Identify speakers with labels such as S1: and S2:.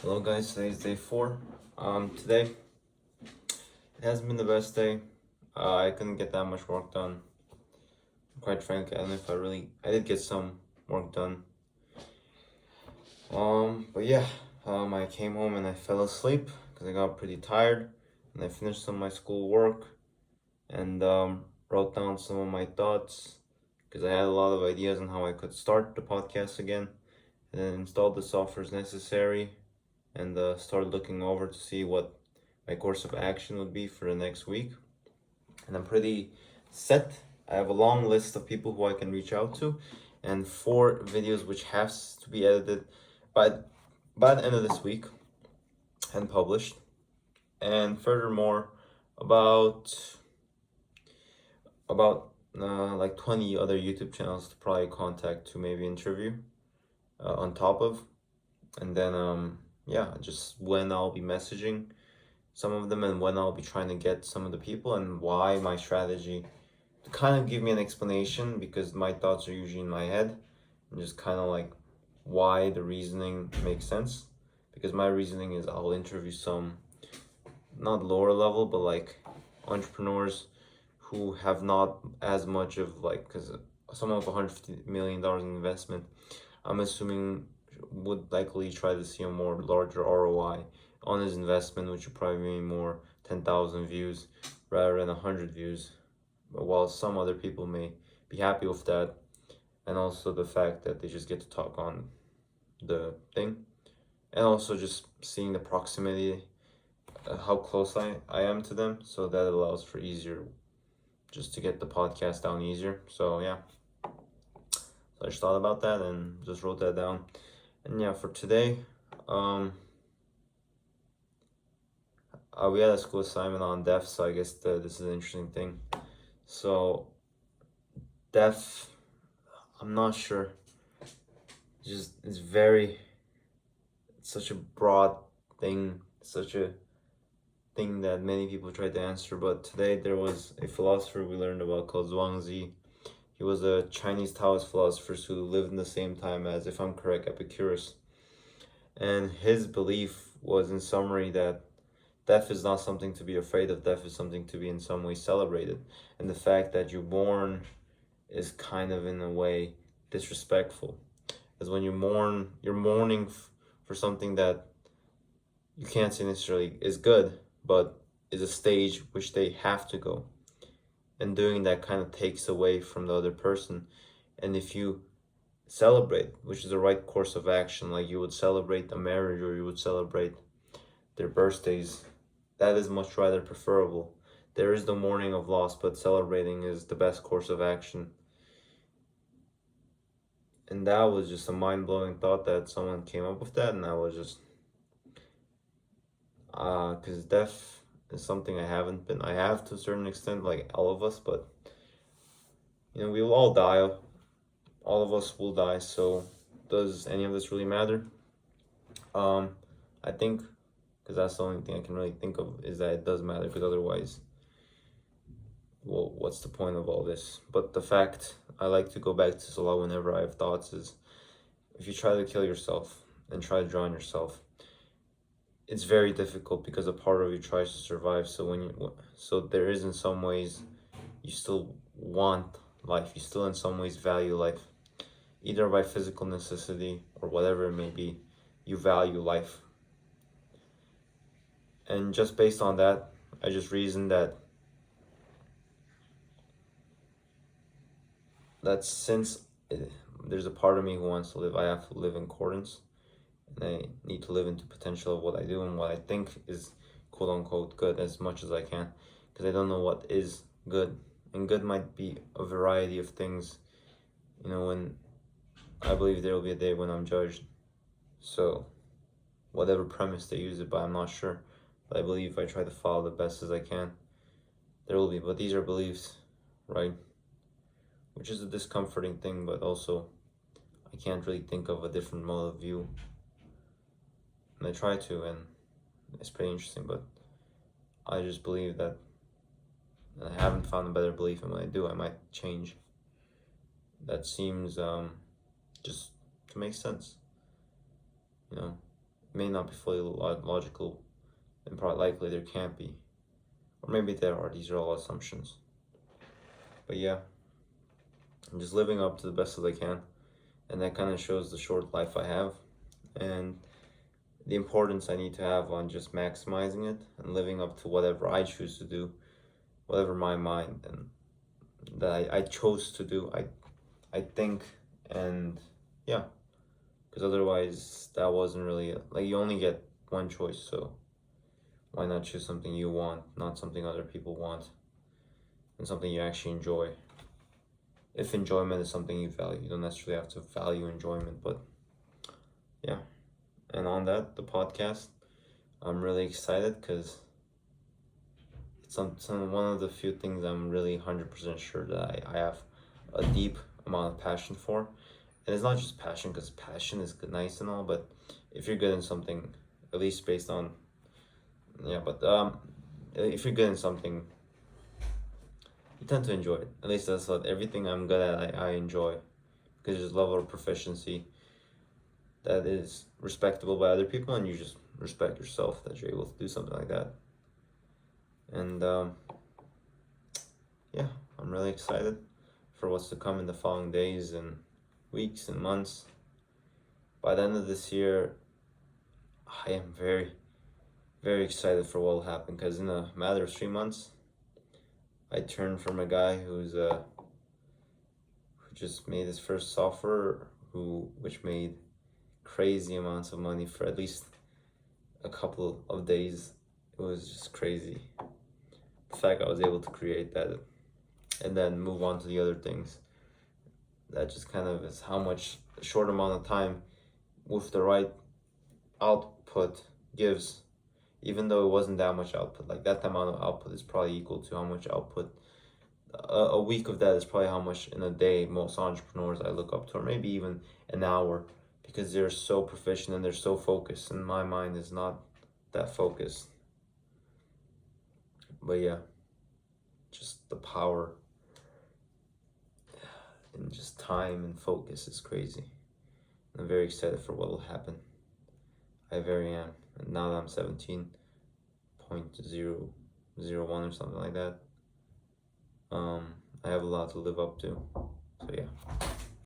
S1: Hello guys, today is day 4. Today it hasn't been the best day. I couldn't get that much work done. Quite frankly, I don't know if I did get some work done. But yeah, I came home and I fell asleep because I got pretty tired, and I finished some of my school work and wrote down some of my thoughts because I had a lot of ideas on how I could start the podcast again, and then installed the softwares necessary and started looking over to see what my course of action would be for the next week. And I'm pretty set. I have a long list of people who I can reach out to, and 4 videos which has to be edited by by the end of this week and published. And furthermore, about like 20 other YouTube channels to probably contact to maybe interview on top of, and then yeah, just when I'll be messaging some of them and when I'll be trying to get some of the people and why my strategy to kind of give me an explanation because my thoughts are usually in my head and just kind of like why the reasoning makes sense, because my reasoning is I'll interview some not lower level but like entrepreneurs who have not as much of like, because someone with $150 million in investment, I'm assuming would likely try to see a more larger ROI on his investment, which would probably mean more 10,000 views rather than 100 views. But while some other people may be happy with that, and also the fact that they just get to talk on the thing, and also just seeing the proximity, how close I am to them, so that allows for easier, just to get the podcast down easier. So yeah, so I just thought about that and just wrote that down. And yeah, for today, we had a school assignment on deaf, so I guess this is an interesting thing. So, deaf, I'm not sure. It's such a broad thing, such a thing that many people try to answer. But today there was a philosopher we learned about called Zhuangzi. He was a Chinese Taoist philosopher who lived in the same time as, if I'm correct, Epicurus. And his belief was, in summary, that death is not something to be afraid of. Death is something to be in some way celebrated. And the fact that you're born is kind of, in a way, disrespectful. Because when you mourn, you're mourning for something that you can't say necessarily is good, but is a stage which they have to go. And doing that kind of takes away from the other person. And if you celebrate, which is the right course of action, like you would celebrate a marriage or you would celebrate their birthdays, that is much rather preferable. There is the mourning of loss, but celebrating is the best course of action. And that was just a mind-blowing thought that someone came up with that, and I was just because death is something I have to a certain extent, like all of us, but we will all die. All of us will die, so does any of this really matter? I think, because that's the only thing I can really think of, is that it does matter, because otherwise, well, what's the point of all this? But the fact I like to go back to this a lot whenever I have thoughts is, if you try to kill yourself and try to drown yourself, it's very difficult because a part of you tries to survive. So there is, in some ways, you still want life. You still in some ways value life, either by physical necessity or whatever it may be. You value life, and just based on that, I just reasoned that since there's a part of me who wants to live, I have to live in accordance, and I need to live into potential of what I do and what I think is quote unquote good as much as I can, because I don't know what is good, and good might be a variety of things. When I believe there will be a day when I'm judged, so whatever premise they use it by, I'm not sure, but I believe if I try to follow the best as I can, there will be. But these are beliefs, right? Which is a discomforting thing, but also I can't really think of a different mode of view. And I try to, and it's pretty interesting, but I just believe that I haven't found a better belief, and when I do, I might change. That seems just to make sense, you know. may not be fully logical, and probably likely there can't be. Or maybe there are, these are all assumptions. But yeah, I'm just living up to the best as I can. And that kind of shows the short life I have and the importance I need to have on just maximizing it and living up to whatever I choose to do, whatever my mind and that I chose to do. I think, and yeah, because otherwise that wasn't really like you only get one choice, so why not choose something you want, not something other people want, and something you actually enjoy. If enjoyment is something you value, you don't necessarily have to value enjoyment, but yeah. And on that, the podcast, I'm really excited because it's one of the few things I'm really 100% sure that I have a deep amount of passion for. And it's not just passion, because passion is good, nice and all, but if you're good in something, at least based on, yeah, but if you're good in something, you tend to enjoy it. At least that's what everything I'm good at, I enjoy, because there's a level of proficiency that is respectable by other people, and you just respect yourself that you're able to do something like that. And yeah, I'm really excited for what's to come in the following days and weeks and months. By the end of this year, I am very, very excited for what will happen, because in a matter of 3 months, I turned from a guy who just made his first software, which made crazy amounts of money for at least a couple of days. It was just crazy. The fact I was able to create that and then move on to the other things. That just kind of is how much a short amount of time with the right output gives, even though it wasn't that much output. Like that amount of output is probably equal to how much output a week of that is probably how much in a day most entrepreneurs I look up to, or maybe even an hour, because they're so proficient and they're so focused, and my mind is not that focused. But yeah, just the power and just time and focus is crazy. I'm very excited for what will happen. I very am. And now that I'm 17.001 or something like that, I have a lot to live up to. So yeah.